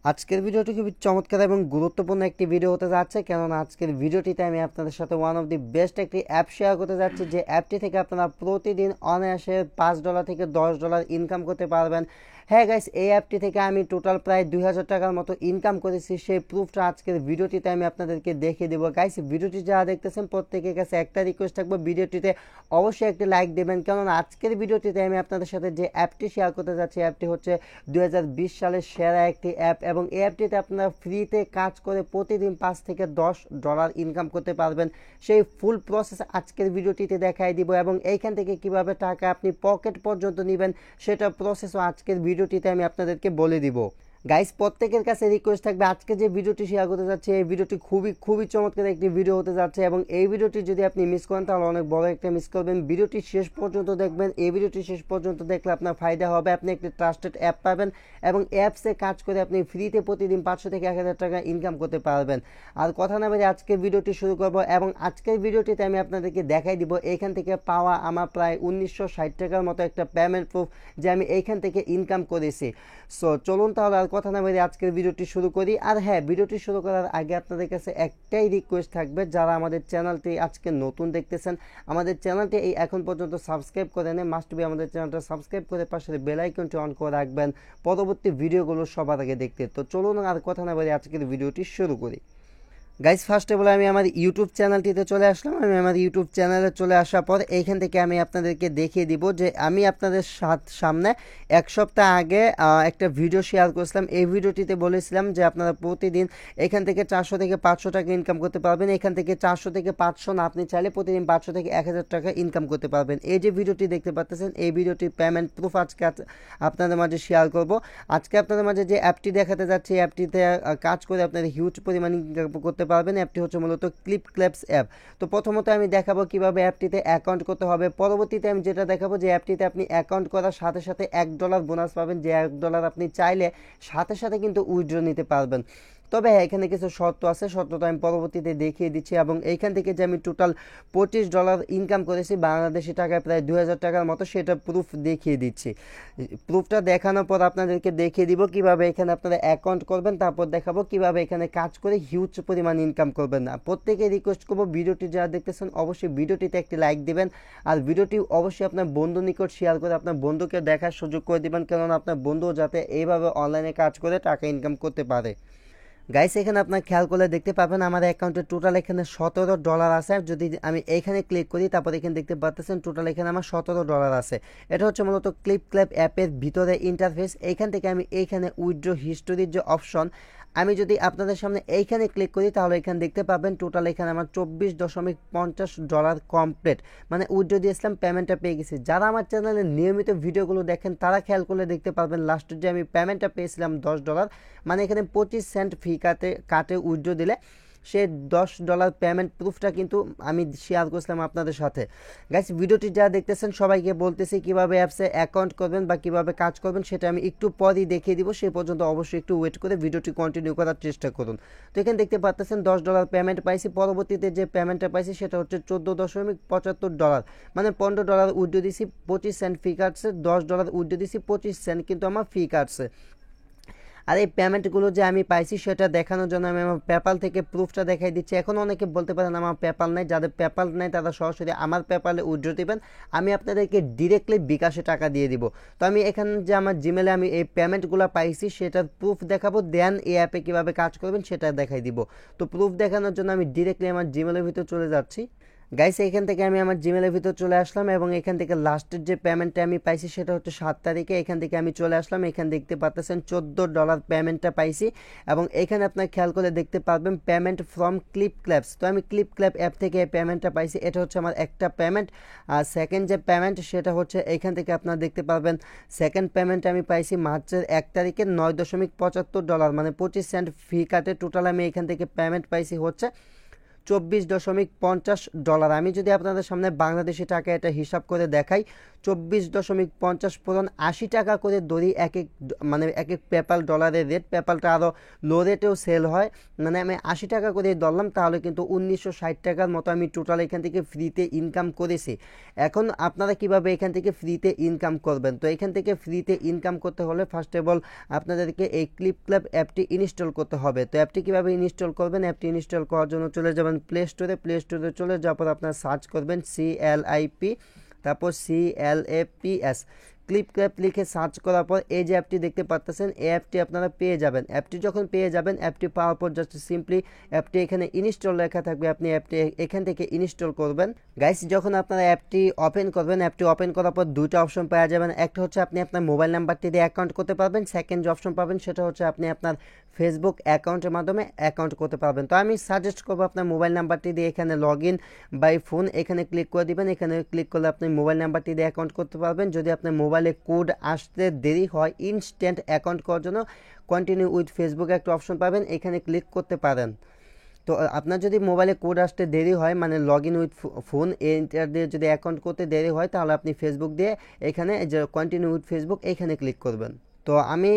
আজকের ভিডিওটি খুবই চমৎকার এবং গুরুত্বপূর্ণ একটি ভিডিও হতে যাচ্ছে, কেননা আজকের ভিডিওটিতে আমি আপনাদের সাথে ওয়ান অফ দি বেস্ট একটি অ্যাপ শেয়ার করতে যাচ্ছি, যে অ্যাপটি থেকে আপনারা প্রতিদিন অনায়াসে $5 থেকে $10 ইনকাম করতে পারবেন। হ্যাঁ গাইস, এই অ্যাপটি থেকে আমি টোটাল প্রায় 2000 টাকার মতো ইনকাম করেছি। সেই প্রুফটা আজকের ভিডিওটিতে আমি আপনাদেরকে দেখিয়ে দেবো। গাইস, ভিডিওটি যারা দেখতেছেন প্রত্যেকের কাছে একটা রিকোয়েস্ট থাকবে, ভিডিওটিতে অবশ্যই একটি লাইক দেবেন, কেননা আজকের ভিডিওটিতে আমি আপনাদের সাথে যে অ্যাপটি শেয়ার করতে যাচ্ছি, অ্যাপটি হচ্ছে 2020 সালের সেরা একটি অ্যাপ, এবং এই অ্যাপটিতে আপনারা ফ্রিতে কাজ করে প্রতিদিন $5 থেকে $10 ইনকাম করতে পারবেন। সেই ফুল প্রসেস আজকের ভিডিওটিতে দেখাই দিব, এবং এইখান থেকে কিভাবে টাকা আপনি পকেট পর্যন্ত নেবেন সেটা প্রসেসও আজকের ভিডিওটিতে আমি আপনাদেরকে বলে দিব। গাইস, প্রত্যেকের কাছে রিকোয়েস্ট থাকবে, আজকে যে ভিডিওটি শেয়ার করতে যাচ্ছে এই ভিডিওটি খুবই চমৎকার একটি ভিডিও হতে যাচ্ছে, এবং এই ভিডিওটি যদি আপনি মিস করেন তাহলে অনেক বড় একটা মিস করবেন। ভিডিওটি শেষ পর্যন্ত দেখবেন, এই ভিডিওটি শেষ পর্যন্ত দেখলে আপনার ফায়দা হবে। আপনি একটি ট্রাস্টেড অ্যাপ পাবেন, এবং অ্যাপসে কাজ করে আপনি ফ্রিতে প্রতিদিন 500 থেকে 1000 টাকা ইনকাম করতে পারবেন। আর কথা না বলে আজকের ভিডিওটি শুরু করব, এবং আজকের ভিডিওটিতে আমি আপনাদেরকে দেখাই দিব এইখান থেকে পাওয়া আমার প্রায় 1960 টাকার মতো একটা পেমেন্ট প্রুফ, যে আমি এইখান থেকে ইনকাম করেছি। সো চলুন তাহলে আর কথা না বলে আজকের ভিডিওটি শুরু করি। আর হ্যাঁ, ভিডিওটি শুরু করার আগে আপনাদের কাছে একটাই রিকোয়েস্ট থাকবে, যারা আমাদের চ্যানেলটি আজকে নতুন দেখতেছেন, আমাদের চ্যানেলটি এই এখন পর্যন্ত সাবস্ক্রাইব করে নেন, মাস্ট বি আমাদের চ্যানেলটা সাবস্ক্রাইব করে পাশে বেল আইকনটি অন করে রাখবেন পরবর্তী ভিডিওগুলো সবার আগে দেখতে। তো চলুন আর কথা না বলে আজকের ভিডিওটি শুরু করি। গাইস, ফার্স্ট অফ অল আমি আমার ইউটিউব চ্যানেলটিতে চলে আসলাম। আমি আমার ইউটিউব চ্যানেলে চলে আসার পর এইখান থেকে আমি আপনাদেরকে দেখিয়ে দিব যে আমি আপনাদের সামনে এক সপ্তাহ আগে একটা ভিডিও শেয়ার করেছিলাম। এই ভিডিওটিতে বলেছিলাম যে আপনারা প্রতিদিন এখান থেকে 400 থেকে 500 টাকা ইনকাম করতে পারবেন। এখান থেকে 400 থেকে 500 না, আপনি চাইলে প্রতিদিন 500 থেকে 1000 টাকা ইনকাম করতে পারবেন। এই যে ভিডিওটি দেখতে পাচ্ছেন, এই ভিডিওটির পেমেন্ট প্রুফ আজকে আপনাদের মাঝে শেয়ার করব। আজকে আপনাদের মাঝে যে অ্যাপটি দেখাতে যাচ্ছে, এই অ্যাপটিতে কাজ করে আপনারা হিউজ পরিমাণ ইনকাম করতে পারবেন। অ্যাপটি হচ্ছে মূলত ক্লিপ ক্ল্যাপস অ্যাপ। তো প্রথমত আমি দেখাবো কিভাবে অ্যাপটিতে অ্যাকাউন্ট করতে হবে। পরবর্তীতে আমি যেটা দেখাবো যে অ্যাপটিতে আপনি অ্যাকাউন্ট করার সাথে সাথে $1 বোনাস পাবেন, যে $1 আপনি চাইলে সাথে সাথে কিন্তু উইথড্র নিতে পারবেন। তবে হ্যাঁ, এখানে কিছু শর্ত আছে, শর্তটা আমি পরবর্তীতে দেখিয়ে দিচ্ছি। এবং এইখান থেকে যে আমি টোটাল $25 ইনকাম করেছি বাংলাদেশি টাকায় প্রায় 2000 টাকার মতো, সেটা প্রুফ দেখিয়ে দিচ্ছি। প্রুফটা দেখানোর পর আপনাদেরকে দেখিয়ে দিব কিভাবে এখানে আপনারা অ্যাকাউন্ট করবেন, তারপর দেখাবো কিভাবে এখানে কাজ করে হিউজ পরিমাণ ইনকাম করবেন। না, প্রত্যেকে রিকোয়েস্ট করবো, ভিডিওটি যারা দেখতেছেন অবশ্যই ভিডিওটিতে একটি লাইক দিবেন, আর ভিডিওটি অবশ্যই আপনার বন্ধুর নিকট শেয়ার করে আপনার বন্ধুকে দেখার সুযোগ করে দিবেন, কেননা আপনার বন্ধু যাতে এইভাবে অনলাইনে কাজ করে টাকা ইনকাম করতে পারে। গাইস, এখানে আপনার খেয়াল করলে দেখতে পাবেন আমার অ্যাকাউন্টে টোটাল এখানে $17 আছে। যদি আমি এইখানে ক্লিক করি, তারপর এখানে দেখতে পাচ্ছেন টোটাল এখানে আমার $17 আছে। এটা হচ্ছে মূলত ক্লিপ ক্ল্যাপ অ্যাপের ভিতরে ইন্টারফেস। এইখান থেকে আমি এইখানে উইথড্র হিস্টোরির যে অপশন, আমি যদি আপনাদের সামনে এইখানে ক্লিক করি তাহলে এখানে দেখতে পাবেন টোটাল এখানে আমার $24.50 কমপ্লিট, মানে উইথড্র দিয়েছিলাম, পেমেন্টটা পেয়ে গেছি। যারা আমার চ্যানেলে নিয়মিত ভিডিওগুলো দেখেন তারা খেয়াল করলে দেখতে পারবেন লাস্টে যে আমি পেমেন্টটা পেয়েছিলাম $10, মানে এখানে 25 সেন্ট ফি কাটে উইথড্র দিলে সে $10 পেমেন্ট প্রুফটা কিন্তু আমি শেয়ার করছিলাম আপনাদের সাথে। গাইস, ভিডিওটি যা দেখতেছেন সবাইকে বলতেছি কিভাবে অ্যাপসে অ্যাকাউন্ট করবেন বা কিভাবে কাজ করবেন সেটা আমি একটু পরই দেখিয়ে দিব। সে পর্যন্ত অবশ্যই একটু ওয়েট করে ভিডিওটি কন্টিনিউ করার চেষ্টা করুন। তো এখানে দেখতে পাচ্ছেন $10 পেমেন্ট পাইছি। পরবর্তীতে যে পেমেন্টটা পাইছি সেটা হচ্ছে $14.75, মানে $15 উইথড্র দিছি, 25 সেন্ট ফি কাটছে। $10 উইথড্র দিছি, 25 সেন্ট কিন্তু আমার ফি কাটছে। আর এই পেমেন্টগুলো যে আমি পাইছি সেটা দেখানোর জন্য আমি আমার পেপাল থেকে প্রুফটা দেখাই দিচ্ছি। এখন অনেকে বলতে পারেন আমার পেপাল নাই, যাদের পেপাল নাই তারা সরাসরি আমার পেপালে উইথড্র দিবেন, আমি আপনাদেরকে ডিরেক্টলি বিকাশে টাকা দিয়ে দিব। তো আমি এখানে যে আমার জিমেলে আমি এই পেমেন্টগুলো পাইছি সেটার প্রুফ দেখাবো, দেন এই অ্যাপে কীভাবে কাজ করবেন সেটা দেখাই দিব। তো প্রুফ দেখানোর জন্য আমি ডিরেক্টলি আমার জিমেলের ভিতরে চলে যাচ্ছি। গাইস, এখান থেকে আমি আমার জিমেলের ভিতর চলে আসলাম, এবং এখান থেকে লাস্টের যে পেমেন্টটা আমি পাইছি সেটা হচ্ছে 7 তারিখে। এখান থেকে আমি চলে আসলাম, এখানে দেখতে পাচ্ছেন $14 পেমেন্টটা পাইছি, এবং এখানে আপনার খেয়াল করে দেখতে পারবেন পেমেন্ট ফ্রম ক্লিপ ক্ল্যাপস। তো আমি ক্লিপ ক্ল্যাপ অ্যাপ থেকে এই পেমেন্টটা পাইছি, এটা হচ্ছে আমার একটা পেমেন্ট। আর সেকেন্ড যে পেমেন্ট সেটা হচ্ছে এখান থেকে আপনারা দেখতে পারবেন সেকেন্ড পেমেন্ট আমি পাইছি মার্চের 1 তারিখে $9.75, মানে 25 সেন্ট ফি কাটে। টোটাল আমি এখান থেকে পেমেন্ট পাইছি হচ্ছে $24.50। আমি যদি আপনাদের সামনে বাংলাদেশি টাকা এটা হিসাব করে দেখাই, 24.50 পূরণ 80 টাকা করে ধরি এক এক মানে এক এক পেপ্যাল ডলারের রেট। পেপ্যালটা আরও লো রেটেও সেল হয়, মানে আমি 80 টাকা করে ধরলাম, তাহলে কিন্তু 1960 টাকার মতো আমি টোটাল এখান থেকে ফ্রিতে ইনকাম করেছি। এখন আপনারা কিভাবে এখান থেকে ফ্রিতে ইনকাম করবেন? তো এখান থেকে ফ্রিতে ইনকাম করতে হলে ফার্স্ট অফ অল আপনাদেরকে এই ক্লিপ ক্লাব অ্যাপটি ইনস্টল করতে হবে। তো অ্যাপটি কীভাবে ইনস্টল করবেন? অ্যাপটি ইনস্টল করার জন্য চলে যাবেন প্লে স্টোরে। প্লে স্টোরে চলে যাওয়ার পর আপনারা সার্চ করবেন CLIP তারপর CLAPS ক্লিপ ক্লাব লিখে সার্চ করার পর এই যে অ্যাপটি দেখতে পাচ্ছেন, এই অ্যাপটি আপনারা পেয়ে যাবেন। অ্যাপটি যখন পেয়ে যাবেন, অ্যাপটি পাওয়ার পর জাস্ট সিম্পলি অ্যাপটি এখানে ইনস্টল লেখা থাকবে, আপনি অ্যাপটি এখান থেকে ইনস্টল করবেন। গাইস, যখন আপনারা অ্যাপটি ওপেন করবেন, অ্যাপটি ওপেন করার পর দুইটা অপশন পাওয়া যাবেন। একটা হচ্ছে আপনি আপনার মোবাইল নাম্বারটি দিয়ে অ্যাকাউন্ট করতে পারবেন, সেকেন্ড যে অপশন পাবেন সেটা হচ্ছে আপনি আপনার ফেসবুক অ্যাকাউন্টের মাধ্যমে অ্যাকাউন্ট করতে পারবেন। তো আমি সাজেস্ট করবো আপনার মোবাইল নাম্বারটি দিয়ে এখানে লগ ইন বাই ফোন এখানে ক্লিক করে দিবেন। এখানে ক্লিক করলে আপনি মোবাইল নাম্বারটি দিয়ে অ্যাকাউন্ট করতে পারবেন। যদি আপনার মোবাইলে কোড আসতে দেরি হয়, ইনস্ট্যান্ট অ্যাকাউন্ট করার জন্য কন্টিনিউ উইথ ফেসবুক একটা অপশন পাবেন, এখানে ক্লিক করতে পারেন। তো আপনার যদি মোবাইলে কোড আসতে দেরি হয়, মানে log in with phone enter দিয়ে যদি অ্যাকাউন্ট করতে দেরি হয়, তাহলে আপনি ফেসবুক দিয়ে এখানে যে কন্টিনিউ উইথ ফেসবুক এখানে ক্লিক করবেন। তো আমি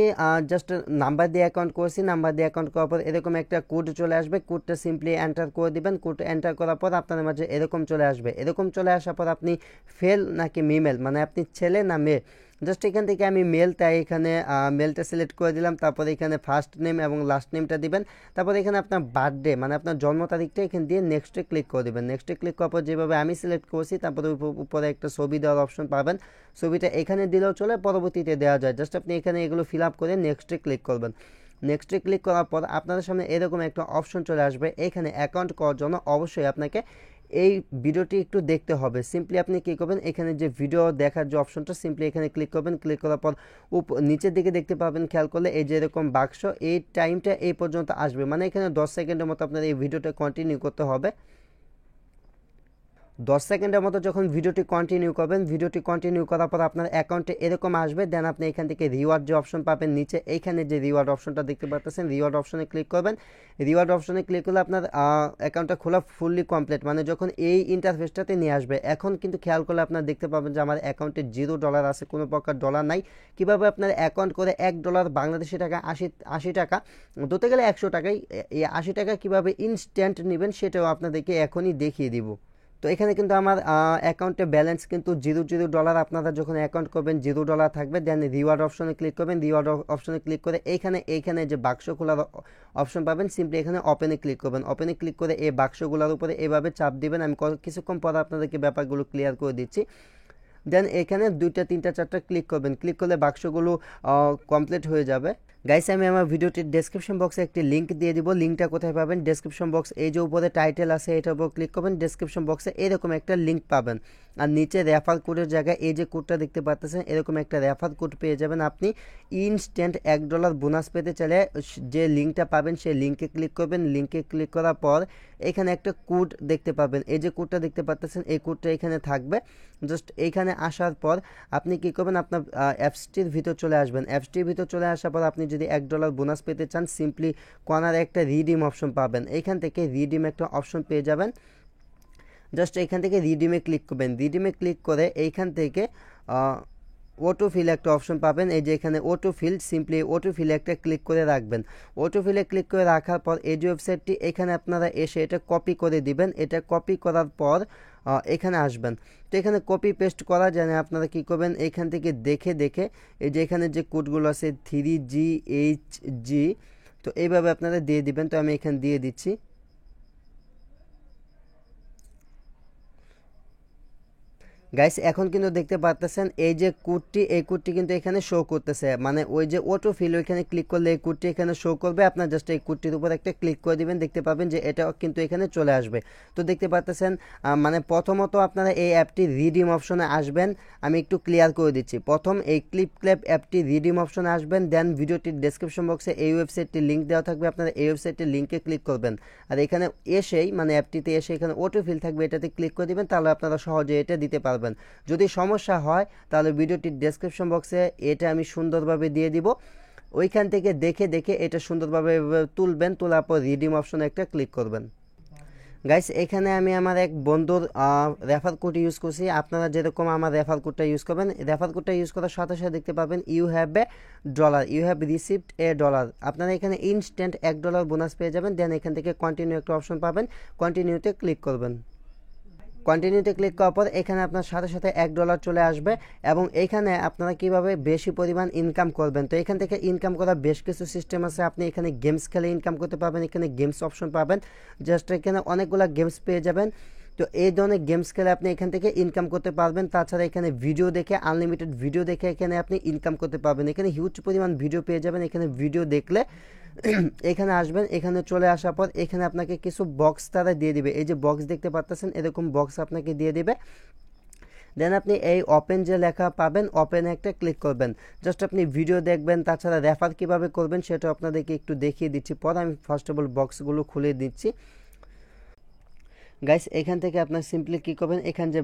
জাস্ট নাম্বার দিয়ে অ্যাকাউন্ট করছি। নাম্বার দিয়ে অ্যাকাউন্ট করার পর এরকম একটা কোড চলে আসবে, কোডটা সিম্পলি এন্টার করে দিবেন। কোড এন্টার করার পর আপনাদের মাঝে এরকম চলে আসবে। এরকম চলে আসার পর আপনি ফেল নাকি ফিমেল, মানে আপনি ছেলে না মেয়ে, জাস্ট এখান থেকে আমি মেল, তাই এখানে মেলটা সিলেক্ট করে দিলাম। তারপর এখানে ফার্স্ট নেম এবং লাস্ট নেমটা দিবেন। তারপর এখানে আপনার বার্থডে মানে আপনার জন্ম তারিখটা এখানে দিয়ে নেক্সটে ক্লিক করে দেবেন। নেক্সটে ক্লিক করার পর যেভাবে আমি সিলেক্ট করছি, তারপরে উপরে একটা ছবি দেওয়ার অপশন পাবেন, ছবিটা এখানে দিলেও চলে, পরবর্তীতে দেওয়া যায়। জাস্ট আপনি এখানে এগুলো ফিল আপ করে নেক্সটে ক্লিক করবেন। নেক্সটে ক্লিক করার পর আপনাদের সামনে এরকম একটা অপশন চলে আসবে। এখানে অ্যাকাউন্ট করার জন্য অবশ্যই আপনাকে এই ভিডিওটি একটু দেখতে হবে। সিম্পলি আপনি কী করবেন, এখানে যে ভিডিও দেখার যে অপশনটা, সিম্পলি এখানে ক্লিক করবেন। ক্লিক করার পর নিচের দিকে দেখতে পাবেন, খেয়াল করলে এই যে এরকম বাক্স, এই টাইমটা এই পর্যন্ত আসবে, মানে এখানে 10 সেকেন্ডের মতো আপনার এই ভিডিওটা কন্টিনিউ করতে হবে। 10 সেকেন্ডের মতো যখন ভিডিওটি কন্টিনিউ করবেন, ভিডিওটি কন্টিনিউ করার পর আপনার অ্যাকাউন্টে এরকম আসবে। দেন আপনি এখান থেকে রিওয়ার্ড যে অপশন পাবেন নিচে, এইখানে যে রিওয়ার্ড অপশনটা দেখতে পাচ্ছেন, রিওয়ার্ড অপশনে ক্লিক করবেন। রিওয়ার্ড অপশনে ক্লিক করলে আপনার অ্যাকাউন্টটা খোলা ফুললি কমপ্লিট, মানে যখন এই ইন্টারফেসটাতে নিয়ে আসবে। এখন কিন্তু খেয়াল করলে আপনার দেখতে পাবেন যে আমার অ্যাকাউন্টে $0 আছে, কোনো প্রকার ডলার নাই। কীভাবে আপনার অ্যাকাউন্ট করে $1 বাংলাদেশি টাকা 80 টাকা, ধরতে গেলে 100 টাকায়, এই 80 টাকা কীভাবে ইনস্ট্যান্ট নেবেন সেটাও আপনাদেরকে এখনই দেখিয়ে দিব। তো এখানে কিন্তু আমার অ্যাকাউন্টে ব্যালেন্স কিন্তু $0 আপনারা যখন অ্যাকাউন্ট করবেন $0 থাকবে। দেন রিওয়ার্ড অপশনে ক্লিক করবেন। রিওয়ার্ড অপশনে ক্লিক করে এইখানে যে বাক্স খোলার অপশন পাবেন, সিম্পলি এখানে ওপেনে ক্লিক করবেন। ওপেনে ক্লিক করে এই বাক্সগুলোর উপরে এভাবে চাপ দিবেন। আমি কিছুক্ষণ পরে আপনাদেরকে ব্যাপারগুলো ক্লিয়ার করে দিচ্ছি। দেন এখানে 2টা 3টা 4টা ক্লিক করবেন। ক্লিক করলে বাক্সগুলো কমপ্লিট হয়ে যাবে। গাইস, আমি আমার ভিডিওটির ডেসক্রিপশন বক্সে একটি লিঙ্ক দিয়ে দিব। লিঙ্কটা কোথায় পাবেন? ডেসক্রিপশন বক্স, এই যে উপরে টাইটেল আছে এটার উপর ক্লিক করবেন। ডেসক্রিপশন বক্সে এরকম একটা লিঙ্ক পাবেন, আর নিচে রেফার কোডের জায়গায় এই যে কোডটা দেখতে পাচ্ছেন, এরকম একটা রেফার কোড পেয়ে যাবেন। আপনি ইনস্ট্যান্ট $1 বোনাস পেতে চাইলে যে লিঙ্কটা পাবেন সেই লিঙ্কে ক্লিক করবেন। লিঙ্কে ক্লিক করার পর এখানে একটা কোড দেখতে পাবেন, এই যে কোডটা দেখতে পাচ্ছেন, এই কোডটা এখানে থাকবে। জাস্ট এইখানে আসার পর আপনি কী করবেন, আপনার অ্যাপসটির ভিতর চলে আসবেন। অ্যাপসটির ভিতর চলে আসার পর আপনি যদি $1 বোনাস পেতে চান, সিম্পলি কর্নারে একটা রিডিম অপশন পাবেন। এইখান থেকে রিডিম একটা অপশন পেয়ে যাবেন। জাস্ট এইখান থেকে রিডিমে ক্লিক করবেন। রিডিমে ক্লিক করে এইখান থেকে অটো ফিল একটা অপশন পাবেন। এই যে এখানে অটো ফিল, সিম্পলি অটো ফিলে একটা ক্লিক করে রাখবেন। অটো ফিলে ক্লিক করে রাখার পর এই যে ওয়েবসাইটটি, এখানে আপনারা এসে এটা কপি করে দিবেন। এটা কপি করার পর এখানে আসবেন। তো এখানে কপি পেস্ট করা যায় না, আপনারা কী করবেন, এখান থেকে দেখে এই যে এখানে যে কোডগুলো আছে 3GHG, তো এইভাবে আপনারা দিয়ে দিবেন। তো আমি এখানে দিয়ে দিচ্ছি। গাইস, এখন কিন্তু দেখতে পাচ্ছেন এই যে কোডটি, এই কোডটি কিন্তু এখানে শো করতেছে, মানে ওই যে অটো ফিল ওইখানে ক্লিক করলে এই কোডটি এখানে শো করবে। আপনার জাস্ট এই কোডটির উপর একটা ক্লিক করে দিবেন, দেখতে পাবেন যে এটা কিন্তু এখানে চলে আসবে। তো দেখতে পাচ্ছেন, মানে প্রথমত আপনারা এই অ্যাপটি রিডিম অপশনে আসবেন। আমি একটু ক্লিয়ার করে দিচ্ছি। প্রথম এই ক্লিপ ক্ল্যাপ অ্যাপটি রিডিম অপশনে আসবেন। দেন ভিডিওটির ডেসক্রিপশন বক্সে এই ওয়েবসাইটটির লিঙ্ক দেওয়া থাকবে, আপনারা এই ওয়েবসাইটের লিঙ্কে ক্লিক করবেন। আর এখানে এসেই, মানে অ্যাপটিতে এসে এখানে অটো ফিল থাকবে, এটাতে ক্লিক করে দিবেন, তাহলে আপনারা সহজে এটা দিতে পারবেন। যদি সমস্যা হয় তাহলে ভিডিওটির ডেসক্রিপশন বক্সে এটা আমি সুন্দরভাবে দিয়ে দিব, ওইখান থেকে দেখে এটা সুন্দরভাবে তুলবেন। তোলার পর রিডিম অপশনে একটা ক্লিক করবেন। গাইস এখানে আমি আমার এক বন্ধুর রেফার কোড ইউজ করছি। আপনারা যেরকম আমার রেফার কোডটা ইউজ করবেন, রেফার কোডটা ইউজ করার সাথে সাথে দেখতে পাবেন you have a dollar, you have received a dollar. আপনারা এখানে ইনস্ট্যান্ট $1 বোনাস পেয়ে যাবেন। দেন এখান থেকে কন্টিনিউ একটা অপশন পাবেন, কন্টিনিউতে ক্লিক করবেন। কন্টিনিউতে ক্লিক করার পর এখানে আপনার সাথে সাথে $1 চলে আসবে এবং এখানে আপনারা কিভাবে বেশি পরিমাণ ইনকাম করবেন। তো এখান থেকে ইনকাম করার বেশ কিছু সিস্টেম আছে। আপনি এখানে গেমস খেলে ইনকাম করতে পারবেন, এখানে গেমস অপশন পাবেন, জাস্ট এখানে অনেকগুলো গেমস পেয়ে যাবেন। তো এই ধরনের গেমস খেলে আপনি এখান থেকে ইনকাম করতে পারবেন। তাছাড়া এখানে ভিডিও দেখে, আনলিমিটেড ভিডিও দেখে এখানে আপনি ইনকাম করতে পারবেন। এখানে হিউজ পরিমাণ ভিডিও পেয়ে যাবেন। এখানে ভিডিও দেখলে এখানে আসবেন, এখানে চলে আসার পর এখানে আপনাকে কিছু বক্স তারা দিয়ে দিবে। এই যে বক্স দেখতে পাচ্ছেন, এরকম বক্স আপনাকে দিয়ে দিবে। দেন আপনি এই ওপেন যে লেখা পাবেন, ওপেনে একটা ক্লিক করবেন। জাস্ট আপনি ভিডিও দেখবেন। তাছাড়া রেফার কিভাবে করবেন সেটা আপনাদেরকে একটু দেখিয়ে দিচ্ছি। পর আমি ফার্স্ট অফ অল বক্সগুলো খুলে দিচ্ছি। গাইস এখান থেকে আপনার সিম্পলি কী করবেন, এখান যে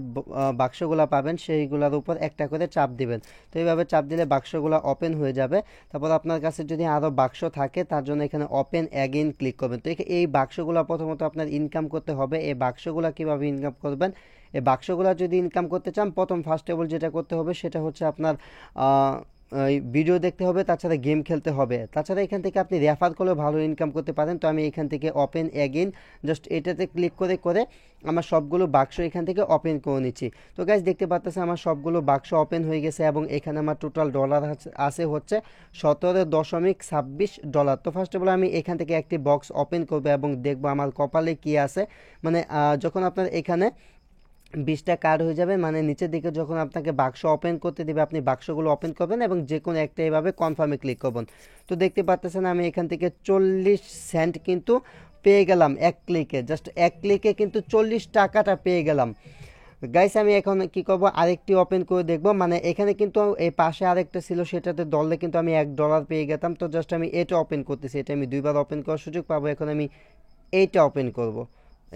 বাক্সগুলো পাবেন সেইগুলোর উপর একটা করে চাপ দিবেন। তো এইভাবে চাপ দিলে বাক্সগুলো ওপেন হয়ে যাবে। তারপর আপনার কাছে যদি আরও বাক্স থাকে তার জন্য এখানে ওপেন অ্যাগেইন ক্লিক করবেন। তো এই বাক্সগুলো প্রথমত আপনার ইনকাম করতে হবে। এই বাক্সগুলো কীভাবে ইনকাম করবেন, এই বাক্সগুলো যদি ইনকাম করতে চান প্রথম ফার্স্ট অফ অল যেটা করতে হবে সেটা হচ্ছে আপনার ভিডিও দেখতে হবে, তাছাড়া গেম খেলতে হবে। তাছাড়া এখান থেকে আপনি রেফার করলেও ভালো ইনকাম করতে পারেন। তো আমি এখান থেকে ওপেন অ্যাগেইন জাস্ট এটাতে ক্লিক করে করে আমার সবগুলো বাক্স এখান থেকে ওপেন করে নিচ্ছি। তো গাইস দেখতে পাচ্ছেন আমার সবগুলো বাক্স ওপেন হয়ে গেছে এবং এখানে আমার টোটাল ডলার আছে হচ্ছে $17.26। তো ফার্স্ট অফ অল আমি এখান থেকে একটি বক্স ওপেন করবো এবং দেখবো আমার কপালে কি আছে। মানে যখন আপনার এখানে 20টা কার্ড হয়ে যাবে, মানে নিচের দিকে যখন আপনাকে বাক্স ওপেন করতে দেবে আপনি বাক্সগুলো ওপেন করবেন এবং যে কোনো একটা এভাবে কনফার্মে ক্লিক করবেন। তো দেখতে পাচ্ছেন আমি এখান থেকে 40 সেন্ট কিন্তু পেয়ে গেলাম এক ক্লিকে। জাস্ট এক ক্লিকে কিন্তু 40 টাকাটা পেয়ে গেলাম। গাইস আমি এখন কি করব, আরেকটি ওপেন করে দেখব। মানে এখানে কিন্তু এই পাশে আরেকটা ছিল, সেটাতে দললে কিন্তু আমি $1 পেয়ে গেতাম। তো জাস্ট আমি এটা ওপেন করতেছি, এটা আমি 2বার ওপেন করার সুযোগ পাবো। এখন আমি এইটা ওপেন করব,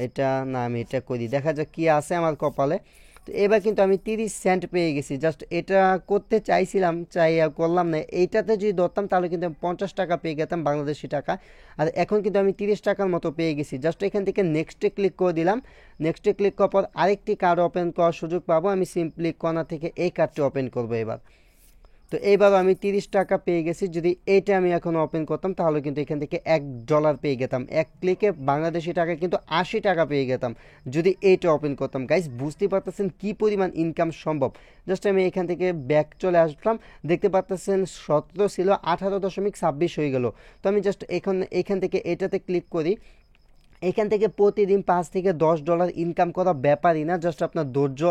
এটা না আমি এটা করি, দেখা যাক কি আছে আমার কপালে। তো এবার কিন্তু আমি 30 সেন্ট পেয়ে গেছি। জাস্ট এটা করতে চাইছিলাম, করলাম না। এইটাতে যদি ধরতাম তাহলে কিন্তু আমি 50 টাকা পেয়ে গেতাম বাংলাদেশি টাকা। আর এখন কিন্তু আমি 30 টাকার মতো পেয়ে গেছি। জাস্ট এখান থেকে নেক্সটে ক্লিক করে দিলাম। নেক্সটে ক্লিক করার পর আরেকটি কার্ড ওপেন করার সুযোগ পাবো। আমি সিম্পলি কর্নার থেকে এই কার্ডটি ওপেন করবো এবার। তো এইবারও আমি 30 টাকা পেয়ে গেছি। যদি এইটা আমি এখন ওপেন করতাম তাহলে কিন্তু এখান থেকে $1 পেয়ে গেতাম। এক ক্লিকে বাংলাদেশি টাকা কিন্তু 80 টাকা পেয়ে গেতাম যদি এইটা ওপেন করতাম। গাইস বুঝতে পারতেছেন কি পরিমাণ ইনকাম সম্ভব। জাস্ট আমি এখান থেকে ব্যাক চলে আসলাম, দেখতে পারতেছেন 17 ছিল 18.26 হয়ে গেল। তো আমি জাস্ট এখান থেকে এটাতে ক্লিক করি। এখান থেকে প্রতিদিন $5 থেকে $10 ইনকাম করা ব্যাপারই না, জাস্ট আপনার ধৈর্য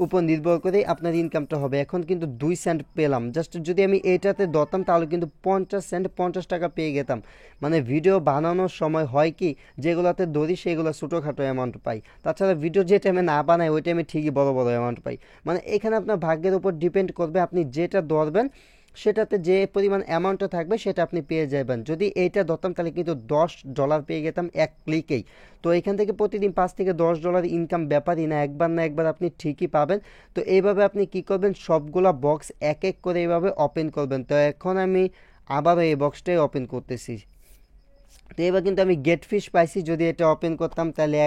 উপর নির্ভর করে আপনার ইনকামটা হবে। এখন কিন্তু 2 সেন্ট পেলাম। জাস্ট যদি আমি এইটাতে ধরতাম তাহলে কিন্তু 50 সেন্ট 50 টাকা পেয়ে গেতাম। মানে ভিডিও বানানোর সময় হয় কি, যেগুলোতে ধরি সেগুলো ছোটোখাটো অ্যামাউন্ট পাই। তাছাড়া ভিডিও যে টাইমে না বানাই ওই টাইমে ঠিকই বড় বড় অ্যামাউন্ট পাই। মানে এখানে আপনার ভাগ্যের উপর ডিপেন্ড করবে, আপনি যেটা ধরবেন সেটাতে যে পরিমাণ অ্যামাউন্টটা থাকবে সেটা আপনি পেয়ে যাবেন। যদি এইটা ধরতাম তাহলে কিন্তু $10 পেয়ে গেতাম এক ক্লিকেই। তো এখান থেকে প্রতিদিন $5 থেকে $10 ইনকাম ব্যাপারই না, একবার না একবার আপনি ঠিকই পাবেন। তো এইভাবে আপনি কি করবেন, সবগুলা বক্স এক এক করে এইভাবে ওপেন করবেন। তো এখন আমি আবারও এই বক্সটাই ওপেন করতেছি। তো এবার কিন্তু আমি গেট ফিশ পাইছি। যদি এটা ওপেন করতাম তাহলে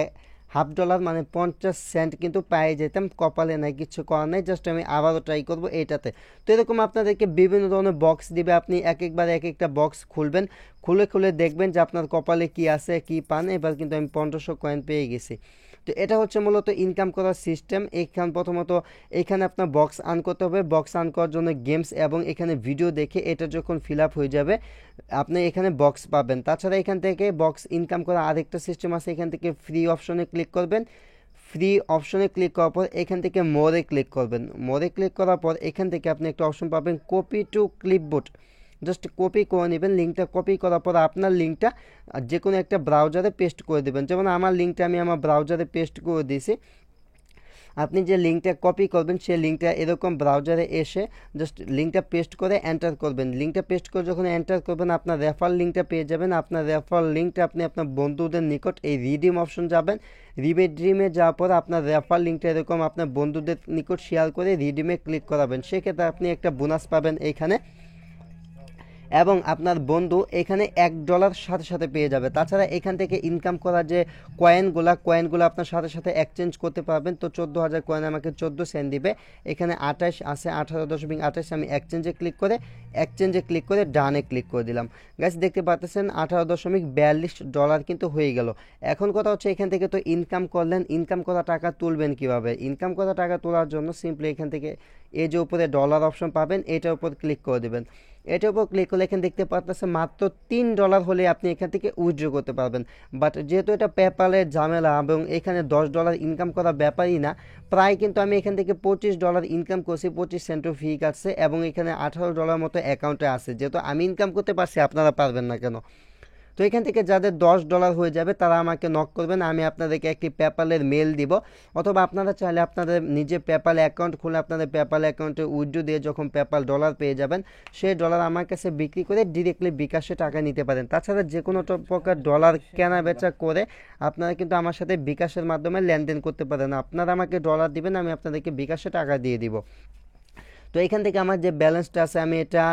$1/2 মানে 50 সেন্ট কিন্তু পেয়ে যেতাম। কপালে নাই, কিছু করার নাই। জাস্ট আমি আবারও ট্রাই করব এইটাতে। তো এরকম আপনাদেরকে বিভিন্ন ধরনের বক্স দিবে, আপনি এক একবার এক একটা বক্স খুলবেন, খুলে খুলে দেখবেন যে আপনার কপালে কি আছে কি পান। এবার কিন্তু আমি 1500 কয়েন পেয়ে গেছি। তো এটা হচ্ছে মূলত ইনকাম করার সিস্টেম। প্রথমত এখানে আপনার বক্স আর্ন করতে হবে। বক্স আর্ন করার জন্য গেমস এবং এখানে ভিডিও দেখে এটা যখন ফিল আপ হয়ে যাবে আপনি এখানে বক্স পাবেন। তাছাড়া এখান থেকে বক্স ইনকাম করার আরেকটা সিস্টেম আছে। এখান থেকে ফ্রি অপশনে ক্লিক করবেন। ফ্রি অপশনে ক্লিক করার পর এখান থেকে মোরে ক্লিক করবেন। মোরে ক্লিক করার পর এখান থেকে আপনি একটা অপশন পাবেন copy to clipboard. Just copy করে নেবেন। লিঙ্কটা কপি করার পর আপনার লিঙ্কটা যে কোনো একটা ব্রাউজারে পেস্ট করে দেবেন। যেমন আমার লিঙ্কটা আমি আমার ব্রাউজারে পেস্ট করে দিয়েছি। আপনি যে লিঙ্কটা কপি করবেন সেই লিঙ্কটা এরকম ব্রাউজারে এসে জাস্ট লিঙ্কটা পেস্ট করে এন্টার করবেন। লিঙ্কটা পেস্ট করে যখন এন্টার করবেন আপনার রেফার লিঙ্কটা পেয়ে যাবেন। আপনার রেফার লিঙ্কটা আপনি আপনার বন্ধুদের নিকট এই রিডিম অপশন যাবেন। রিডিমে যাওয়ার পর আপনার রেফার লিঙ্কটা এরকম আপনার বন্ধুদের নিকট শেয়ার করে রিডিমে ক্লিক করাবেন। সেক্ষেত্রে আপনি একটা বোনাস পাবেন। এইখানে এবং আপনার বন্ধু এখানে $1 সাথে সাথে পেয়ে যাবে। তাছাড়া এখান থেকে ইনকাম করা যে কয়েনগুলো আপনার সাথে সাথে এক্সচেঞ্জ করতে পারবেন। তো 14,000 কয়েন আমাকে 14 সেন্ট দিবে। এখানে 28 আছে, 18.28 আমি এক্সচেঞ্জে ক্লিক করে ডানে ক্লিক করে দিলাম। গাইস দেখতে পাচ্ছেন $18.42 কিন্তু হয়ে গেল। এখন কথা হচ্ছে এখান থেকে তো ইনকাম করলেন, ইনকাম করা টাকা তুলবেন কিভাবে? ইনকাম করা টাকা তোলার জন্য সিম্পলি এখান থেকে এই যে উপরে ডলার অপশন পাবেন, এটার উপর ক্লিক করে দেবেন। এটার উপর ক্লিক করলে এখানে দেখতে পাচ্ছেন মাত্র $3 হলে আপনি এখান থেকে উইথড্র করতে পারবেন। বাট যেহেতু এটা পেপ্যালের ঝামেলা এবং এখানে $10 ইনকাম করা ব্যাপারই না, প্রায় কিন্তু আমি এখান থেকে $25 ইনকাম করছি, 25 সেন্টও ফি কাটছে এবং এখানে $18 মতো অ্যাকাউন্টে আছে। যেহেতু আমি ইনকাম করতে পারছি, আপনারা পারবেন না কেন? তো এখান থেকে যাদের $10 হয়ে যাবে তারা আমাকে নক করবেন, আমি আপনাদেরকে একটি পেপ্যালের মেল দিব। অথবা আপনারা চাইলে আপনাদের নিজে পেপ্যাল অ্যাকাউন্ট খুলে আপনাদের পেপ্যাল অ্যাকাউন্টে উইথড্র দিয়ে যখন পেপ্যাল ডলার পেয়ে যাবেন, সেই ডলার আমার কাছে বিক্রি করে ডিরেক্টলি বিকাশে টাকা নিতে পারেন। তাছাড়া যে কোনো প্রকার ডলার কেনা বেচা করে আপনারা কিন্তু আমার সাথে বিকাশের মাধ্যমে লেনদেন করতে পারেন। আপনারা আমাকে ডলার দিবেন, আমি আপনাদেরকে বিকাশে টাকা দিয়ে দিব। তো এখান থেকে আমার যে ব্যালেন্সটা আছে আমি এটা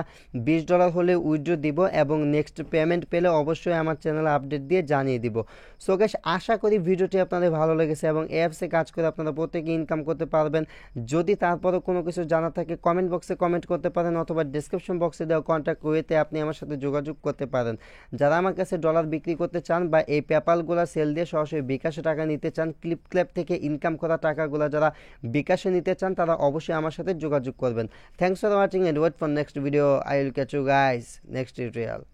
$20 হলে উইথড্র দিব এবং নেক্সট পেমেন্ট পেলে অবশ্যই আমার চ্যানেলে আপডেট দিয়ে জানিয়ে দিব। সো গাইস আশা করি ভিডিওটি আপনাদের ভালো লেগেছে এবং অ্যাপসে কাজ করে আপনারা প্রত্যেকে ইনকাম করতে পারবেন। যদি তারপরে কোনো কিছু জানা থাকে কমেন্ট বক্সে কমেন্ট করতে পারেন অথবা ডিসক্রিপশন বক্সে দেওয়া কন্ট্যাক্ট ওয়েতে আপনি আমার সাথে যোগাযোগ করতে পারেন। যারা আমার কাছে ডলার বিক্রি করতে চান বা এই পেপ্যালগুলো সেল দিয়ে সরাসরি বিকাশে টাকা নিতে চান, ক্লিপ থেকে ইনকাম করা টাকাগুলো যারা বিকাশে নিতে চান তারা অবশ্যই আমার সাথে যোগাযোগ করবেন। Thanks for watching and wait for next video. I will catch you guys next tutorial.